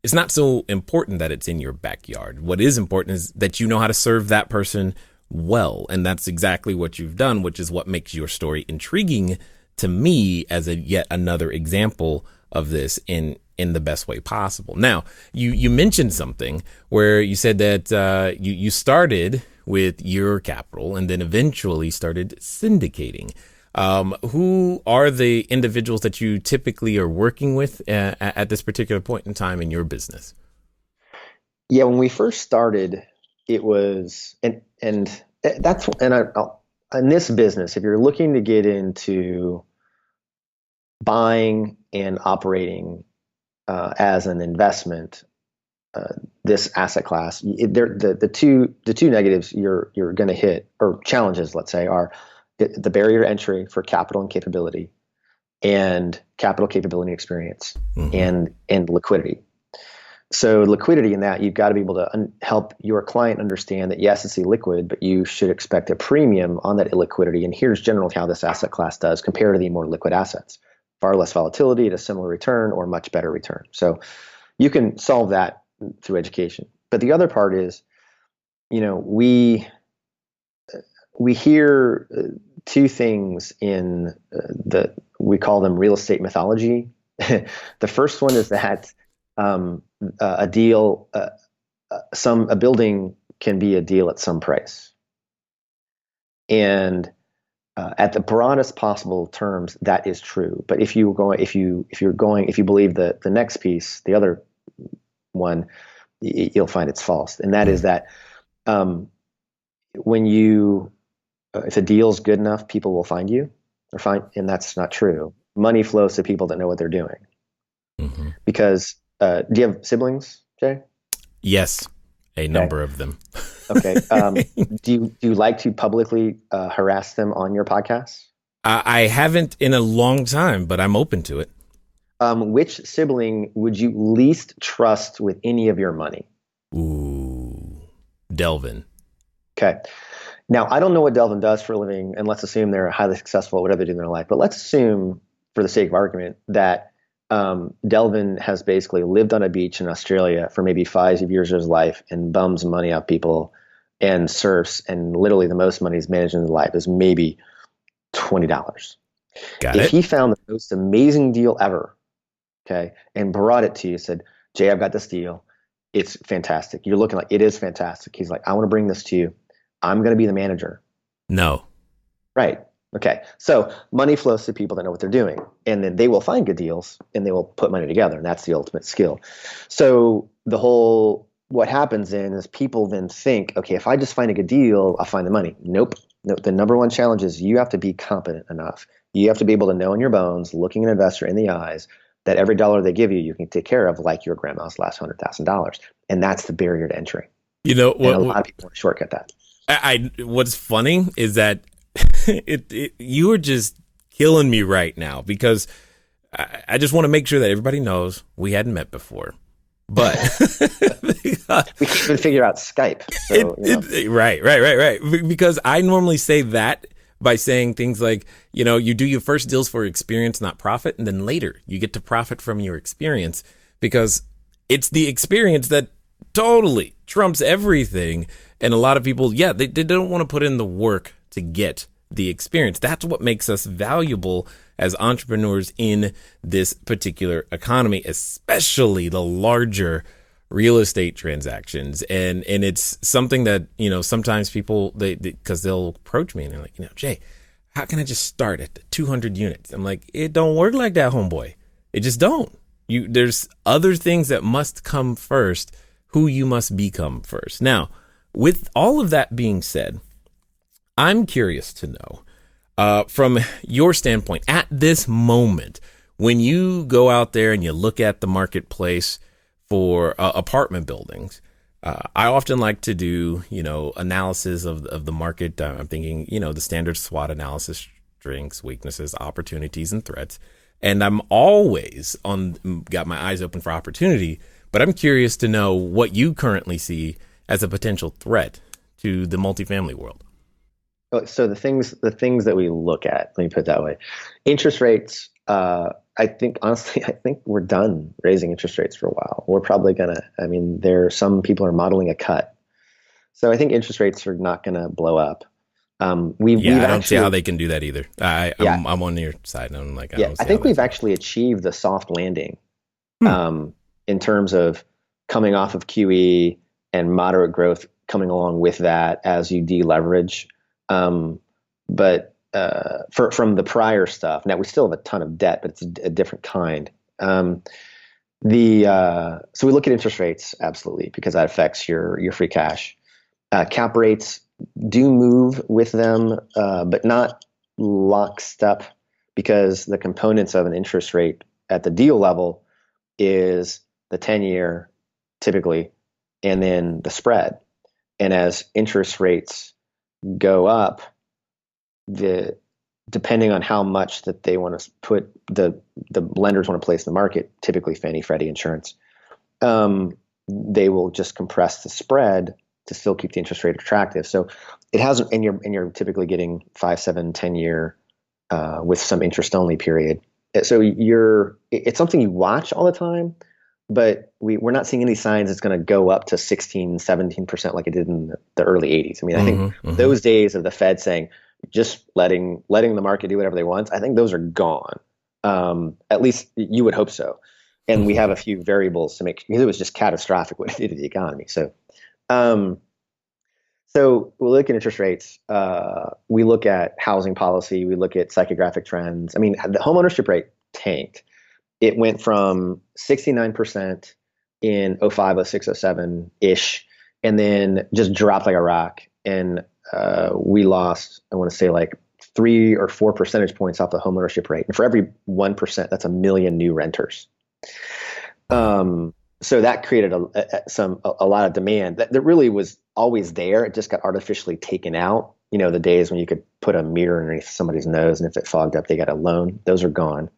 S1: It's not so important that it's in your backyard. What is important is that you know how to serve that person well. And that's exactly what you've done, which is what makes your story intriguing to me as yet another example of this in the best way possible. Now, you mentioned something where you said that you started with your capital and then eventually started syndicating. Who are the individuals that you typically are working with at this particular point in time in your business?
S3: Yeah, when we first started, it was, in this business, if you're looking to get into buying and operating as an investment, this asset class, the two negatives you're going to hit, or challenges, let's say, are the barrier to entry for capital and capability, and capital capability experience, and liquidity. So liquidity in that, you've got to be able to help your client understand that yes, it's illiquid, but you should expect a premium on that illiquidity. And here's generally how this asset class does compared to the more liquid assets: far less volatility at a similar return or much better return. So you can solve that through education. But the other part is, we hear two things in we call them real estate mythology. The first one is that a building can be a deal at some price, and at the broadest possible terms, that is true. But if you believe the next piece, the other one, you'll find it's false, and that is that if a deal's good enough, people will find you, and that's not true. Money flows to people that know what they're doing. Mm-hmm. Because do you have siblings, Jay?
S1: Yes, a number of them.
S3: Okay. Do you like to publicly harass them on your podcast?
S1: I haven't in a long time, but I'm open to it.
S3: Which sibling would you least trust with any of your money?
S1: Ooh, Delvin.
S3: Okay. Now, I don't know what Delvin does for a living, and let's assume they're highly successful at whatever they do in their life. But let's assume, for the sake of argument, that Delvin has basically lived on a beach in Australia for maybe 5 years of his life and bums money out people and surfs, and literally the most money he's managed in his life is maybe $20. If he found the most amazing deal ever, okay, and brought it to you, said, Jay, I've got this deal. It's fantastic. You're looking like, it is fantastic. He's like, I want to bring this to you. I'm going to be the manager.
S1: No.
S3: Right. Okay. So money flows to people that know what they're doing, and then they will find good deals and they will put money together. And that's the ultimate skill. So what happens then is people then think, okay, if I just find a good deal, I'll find the money. Nope. No, the number one challenge is you have to be competent enough. You have to be able to know in your bones, looking an investor in the eyes, that every dollar they give you, you can take care of like your grandma's last $100,000. And that's the barrier to entry.
S1: You know,
S3: and a lot of people want to shortcut that.
S1: What's funny is that you are just killing me right now, because I just want to make sure that everybody knows we hadn't met before, but
S3: we can't even figure out Skype. So,
S1: right. Because I normally say that by saying things like, you do your first deals for experience, not profit. And then later you get to profit from your experience, because it's the experience that totally trumps everything. And a lot of people, they don't want to put in the work to get the experience. That's what makes us valuable as entrepreneurs in this particular economy, especially the larger real estate transactions. And it's something that, sometimes people, because they'll approach me and they're like, Jay, how can I just start at 200 units? I'm like, it don't work like that, homeboy. It just don't. There's other things that must come first, who you must become first. Now, with all of that being said, I'm curious to know, from your standpoint, at this moment, when you go out there and you look at the marketplace for apartment buildings, I often like to do, analysis of the market. I'm thinking, the standard SWOT analysis, strengths, weaknesses, opportunities, and threats. And I'm always got my eyes open for opportunity, but I'm curious to know what you currently see as a potential threat to the multifamily world.
S3: So the things that we look at, let me put it that way. Interest rates, I think we're done raising interest rates for a while. We're probably some people are modeling a cut. So I think interest rates are not going to blow up. I don't
S1: see how they can do that either. I'm on your side. I'm like,
S3: I think we've actually achieved the soft landing, in terms of coming off of QE and moderate growth coming along with that as you deleverage. But from the prior stuff, now we still have a ton of debt, but it's a different kind. So we look at interest rates, absolutely, because that affects your free cash. Cap rates do move with them, but not lockstep, because the components of an interest rate at the deal level is the 10-year typically, and then the spread. And as interest rates go up, depending on how much that they want to put, the lenders want to place in the market, typically Fannie, Freddie, insurance, they will just compress the spread to still keep the interest rate attractive. So it hasn't, and you're typically getting 5, 7, 10-year with some interest only period. So it's something you watch all the time, but we're not seeing any signs it's going to go up to 16, 17% like it did in the early 80s. I mean, I think those days of the Fed saying, just letting the market do whatever they want, I think those are gone. At least you would hope so. And we have a few variables to make, because it was just catastrophic what it did to the economy. So we look at interest rates, we look at housing policy, we look at psychographic trends. I mean, the homeownership rate tanked. It went from 69% in 05, 06, 07-ish, and then just dropped like a rock. And we lost, I want to say, like 3 or 4 percentage points off the homeownership rate. And for every 1%, that's 1 million new renters. So that created a lot of demand that really was always there. It just got artificially taken out. The days when you could put a mirror underneath somebody's nose, and if it fogged up, they got a loan. Those are gone.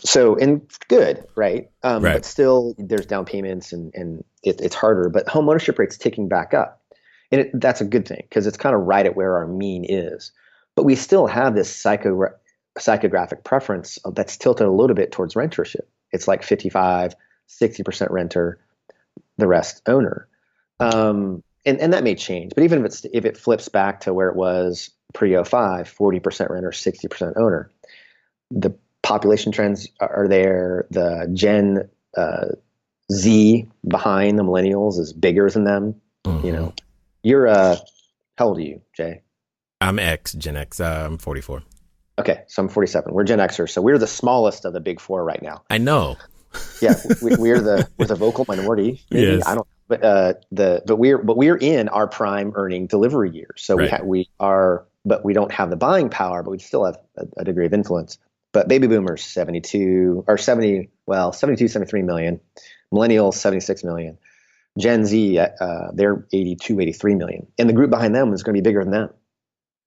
S3: So, and good, right? But still, there's down payments, and it's harder. But home ownership rate's ticking back up, and that's a good thing, because it's kind of right at where our mean is. But we still have this psychographic preference that's tilted a little bit towards rentership. It's like 55, 60% renter, the rest owner. And that may change, but even if it flips back to where it was pre-05, 40% renter, 60% owner, the population trends are there. The Gen Z behind the millennials is bigger than them. You're how old are you, Jay?
S1: I'm Gen X. I'm 44.
S3: Okay, so I'm 47. We're Gen Xers, so we're the smallest of the big four right now.
S1: I know.
S3: Yeah, we're the vocal minority. Maybe
S1: Yes.
S3: I don't. But we're in our prime earning delivery years. So
S1: Right.
S3: we are, but we don't have the buying power, but we still have a degree of influence. But baby boomers 73 million. Millennials 76 million. Gen Z they're 82, 83 million, and the group behind them is going to be bigger than them.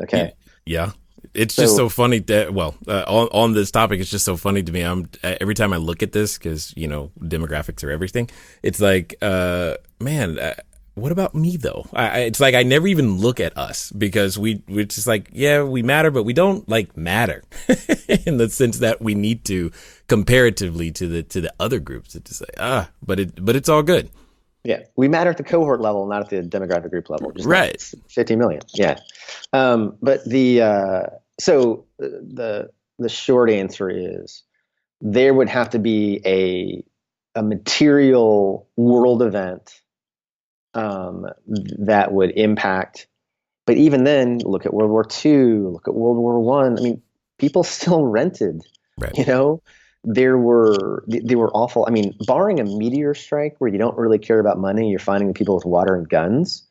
S3: Okay.
S1: Yeah. It's just so funny that, on this topic, it's just so funny to me. Every time I look at this, because, demographics are everything. It's like, what about me though? It's like, I never even look at us because we're just like, yeah, we matter, but we don't like matter in the sense that we need to comparatively to the other groups. It's just like, but it's all good.
S3: Yeah, we matter at the cohort level, not at the demographic group level. Just
S1: right.
S3: 50 million. Yeah. But the short answer is there would have to be a material world event that would impact. But even then, look at World War II, look at World War I. I mean, people still rented.
S1: Right.
S3: They were awful. I mean, barring a meteor strike where you don't really care about money, you're finding people with water and guns.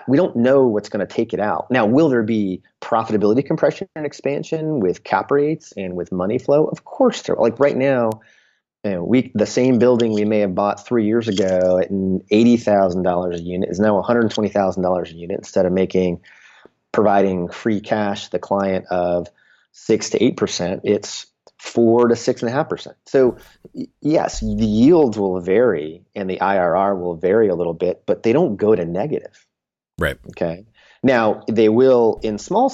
S3: We don't know what's going to take it out. Now, will there be profitability compression and expansion with cap rates and with money flow? Of course there. Like right now, the same building we may have bought 3 years ago at $80,000 a unit is now $120,000 a unit instead of providing free cash to the client of 6 to 8%. It's 4 to 6.5%. So yes, the yields will vary and the IRR will vary a little bit, but they don't go to negative.
S1: Right.
S3: Okay. Now they will in small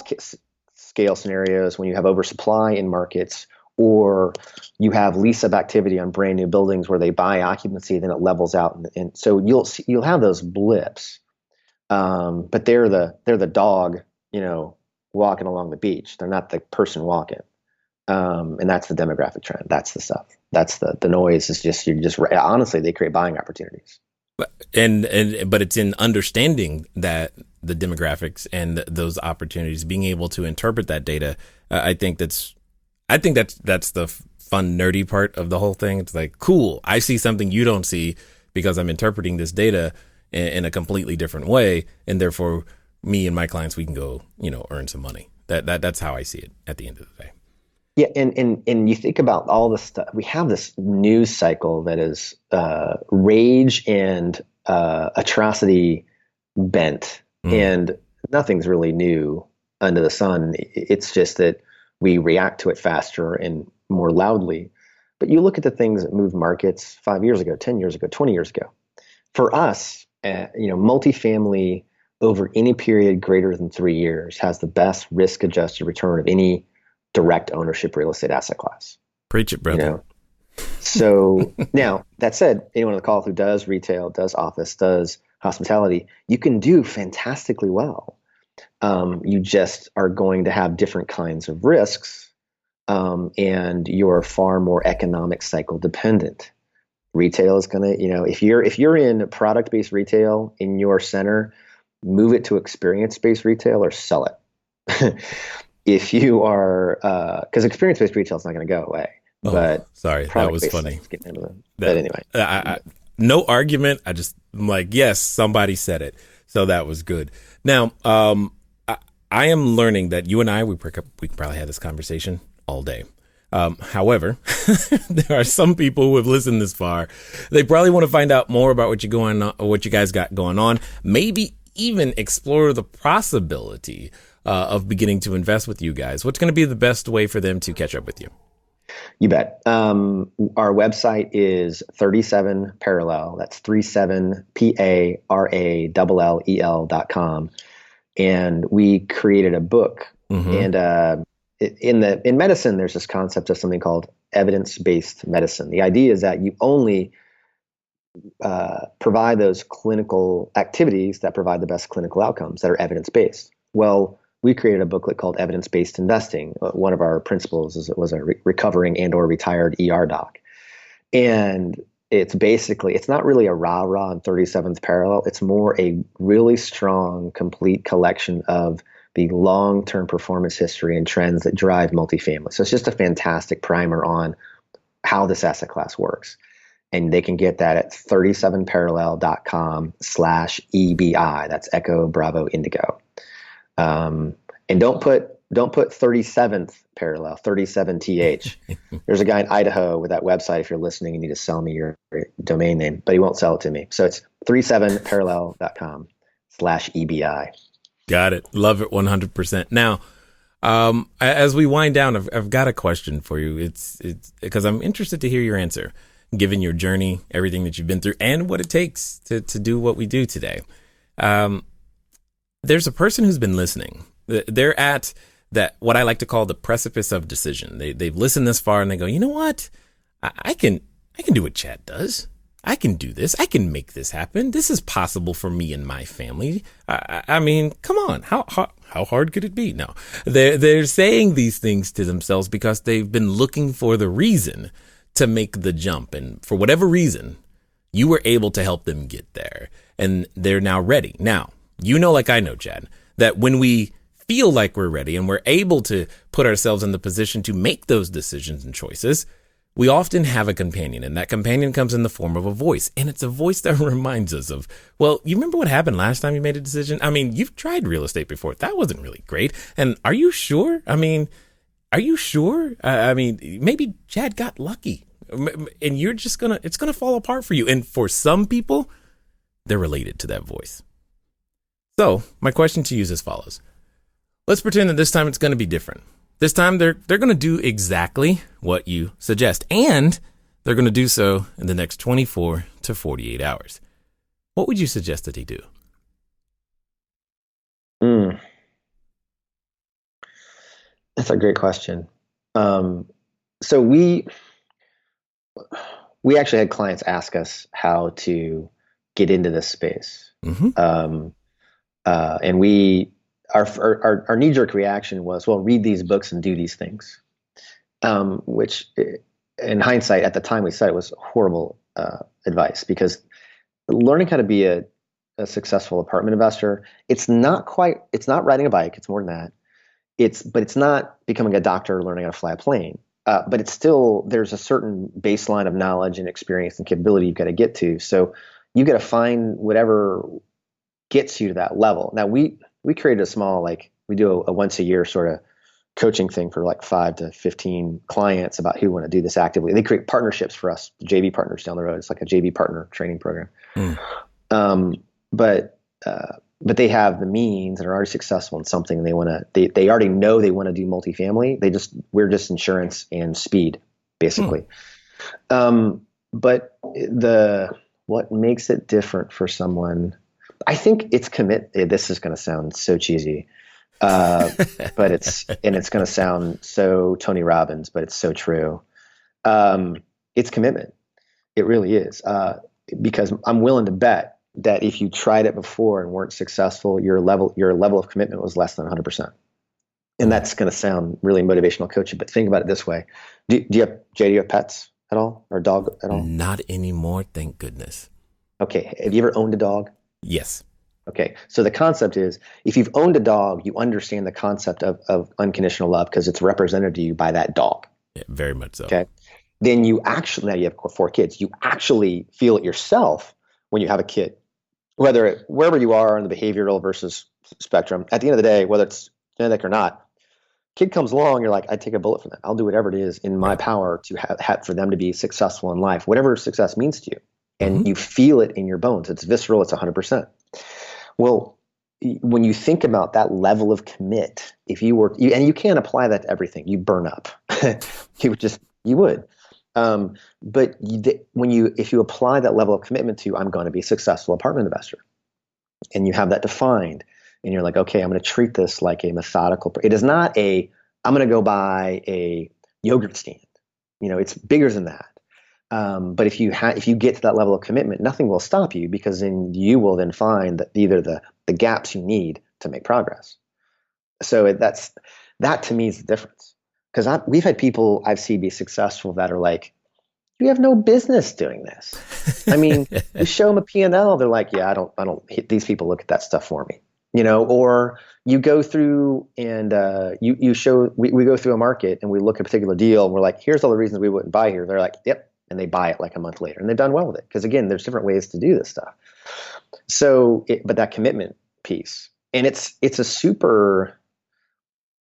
S3: scale scenarios when you have oversupply in markets or you have lease up activity on brand new buildings where they buy occupancy, then it levels out. And so you'll have those blips. But they're the dog, walking along the beach. They're not the person walking. And that's the demographic trend. That's the stuff. That's the noise is just, honestly, they create buying opportunities.
S1: But it's in understanding that the demographics and those opportunities, being able to interpret that data. I think that's the fun, nerdy part of the whole thing. It's like, cool. I see something you don't see because I'm interpreting this data in a completely different way. And therefore me and my clients, we can go, earn some money. That's how I see it at the end of the day.
S3: Yeah, and you think about all this stuff. We have this news cycle that is rage and atrocity bent, and nothing's really new under the sun. It's just that we react to it faster and more loudly. But you look at the things that moved markets 5 years ago, 10 years ago, 20 years ago. For us, multifamily over any period greater than 3 years has the best risk-adjusted return of any direct ownership real estate asset class.
S1: Preach it, brother.
S3: So now that said, anyone on the call who does retail, does office, does hospitality, you can do fantastically well. You just are going to have different kinds of risks, and you're far more economic cycle dependent. Retail is going to, if you're in product-based retail in your center, move it to experience-based retail or sell it. If you are, because experience-based retail is not going to go away.
S1: Oh,
S3: but
S1: sorry, that was funny.
S3: But anyway,
S1: no argument. I'm like, yes, somebody said it, so that was good. Now, I am learning that you and I, we can probably have this conversation all day. However, there are some people who have listened this far. They probably want to find out more about what you guys got going on. Maybe even explore the possibility of beginning to invest with you guys. What's going to be the best way for them to catch up with you?
S3: You bet. Our website is 37 Parallel. That's 37 PARALLEL.com. And we created a book. And in medicine, there's this concept of something called evidence-based medicine. The idea is that you only provide those clinical activities that provide the best clinical outcomes that are evidence-based. Well, we created a booklet called Evidence-Based Investing. One of our principles was a recovering and or retired ER doc. And it's not really a rah-rah on 37th Parallel. It's more a really strong, complete collection of the long-term performance history and trends that drive multifamily. So it's just a fantastic primer on how this asset class works. And they can get that at 37parallel.com/EBI. That's Echo Bravo Indigo. And don't put 37th parallel, 37th. There's a guy in Idaho with that website. If you're listening, you need to sell me your domain name, but he won't sell it to me. So it's 37parallel.com/EBI.
S1: Got it. Love it 100%. Now, as we wind down, I've got a question for you. It's because I'm interested to hear your answer, given your journey, everything that you've been through, and what it takes to do what we do today. There's a person who's been listening. They're at that, what I like to call the precipice of decision. They've listened this far and they go, you know what? I can do what Chad does. I can do this. I can make this happen. This is possible for me and my family. I mean, come on. How hard could it be? No, they're saying these things to themselves because they've been looking for the reason to make the jump. And for whatever reason, you were able to help them get there, and they're now ready. Now, like I know, Chad, that when we feel like we're ready and we're able to put ourselves in the position to make those decisions and choices, we often have a companion, and that companion comes in the form of a voice. And it's a voice that reminds us of, well, you remember what happened last time you made a decision? I mean, you've tried real estate before. That wasn't really great. And are you sure? I mean, are you sure? I mean, maybe Chad got lucky and it's going to fall apart for you. And for some people, they're related to that voice. So my question to you is as follows. Let's pretend that this time it's going to be different. This time they're going to do exactly what you suggest, and they're going to do so in the next 24 to 48 hours. What would you suggest that they do?
S3: That's a great question. So we actually had clients ask us how to get into this space. And our knee-jerk reaction was, well, read these books and do these things, which in hindsight, at the time we said it was horrible advice, because learning how to be a successful apartment investor, it's not riding a bike. It's more than that. But it's not becoming a doctor or learning how to fly a plane. But it's still, there's a certain baseline of knowledge and experience and capability you've got to get to. So you got to find whatever gets you to that level. Now we created a small, we do a once a year sort of coaching thing for 5 to 15 clients about who want to do this actively. They create partnerships for us, JV partners down the road. It's like a JV partner training program. But they have the means and are already successful in something, and they already know they want to do multifamily. We're just insurance and speed, basically. But what makes it different for someone, I think it's this is going to sound so cheesy, but it's going to sound so Tony Robbins, but it's so true. It's commitment. It really is. Because I'm willing to bet that if you tried it before and weren't successful, your level of commitment was less than 100%. And that's going to sound really motivational coaching, but think about it this way. Do you have pets at all, or a dog at all?
S1: Not anymore, thank goodness.
S3: Okay. Have you ever owned a dog?
S1: Yes.
S3: Okay. So the concept is, if you've owned a dog, you understand the concept of unconditional love because it's represented to you by that dog.
S1: Yeah, very much so.
S3: Okay. Then now you have 4 kids. You actually feel it yourself when you have a kid, wherever you are on the behavioral versus spectrum. At the end of the day, whether it's genetic or not, kid comes along, you're like, I'd take a bullet for that. I'll do whatever it is in my power to have for them to be successful in life, whatever success means to you. And you feel it in your bones. It's visceral. It's 100%. Well, when you think about that level of commit, and you can't apply that to everything, you burn up. You would. But if you apply that level of commitment to, I'm going to be a successful apartment investor, and you have that defined, and you're like, okay, I'm going to treat this like a methodical. It is not I'm going to go buy a yogurt stand. It's bigger than that. But if you get to that level of commitment, nothing will stop you, because then you will then find that either the gaps you need to make progress. So that to me is the difference. Because we've had people I've seen be successful that are like, you have no business doing this. I mean, you show them a P&L, they're like, yeah, I don't. These people look at that stuff for me. or you go through and we go through a market and we look at a particular deal and we're like, here's all the reasons we wouldn't buy here. They're like, yep. And they buy it like a month later and they've done well with it. Because again, there's different ways to do this stuff. So, but that commitment piece, and it's a super,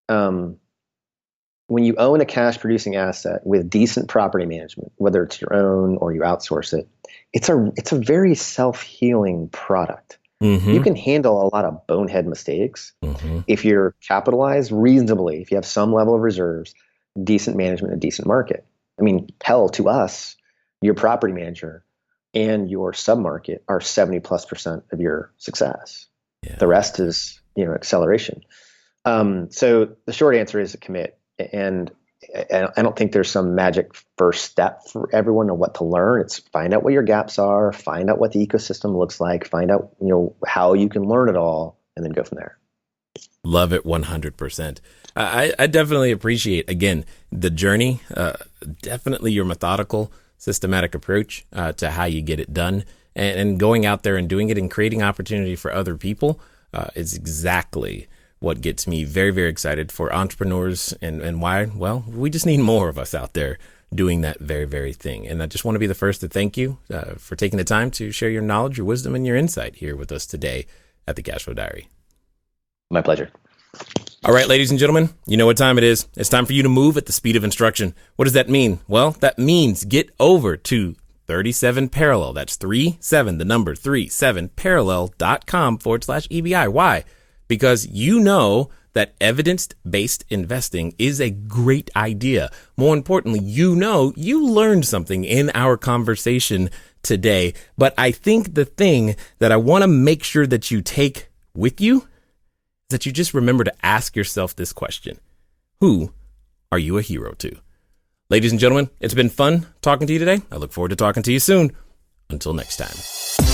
S3: when you own a cash producing asset with decent property management, whether it's your own or you outsource it, it's a very self-healing product. Mm-hmm. You can handle a lot of bonehead mistakes if you're capitalized reasonably, if you have some level of reserves, decent management, a decent market. I mean, hell, to us, your property manager and your submarket are 70+% of your success. Yeah. The rest is, acceleration. So the short answer is commit. And I don't think there's some magic first step for everyone on what to learn. It's find out what your gaps are, find out what the ecosystem looks like, find out, how you can learn it all, and then go from there.
S1: Love it 100%. I definitely appreciate, again, the journey, definitely your methodical, systematic approach to how you get it done, and going out there and doing it and creating opportunity for other people is exactly what gets me very, very excited for entrepreneurs and why, well, we just need more of us out there doing that very, very thing. And I just want to be the first to thank you for taking the time to share your knowledge, your wisdom, and your insight here with us today at the Cashflow Diary.
S3: My pleasure.
S1: All right, ladies and gentlemen, you know what time it is. It's time for you to move at the speed of instruction. What does that mean? Well, that means get over to 37 Parallel. That's 37parallel.com/EBI. Why? Because you know that evidence-based investing is a great idea. More importantly, you learned something in our conversation today. But I think the thing that I want to make sure that you take with you is that you just remember to ask yourself this question. Who are you a hero to? Ladies and gentlemen, it's been fun talking to you today. I look forward to talking to you soon. Until next time.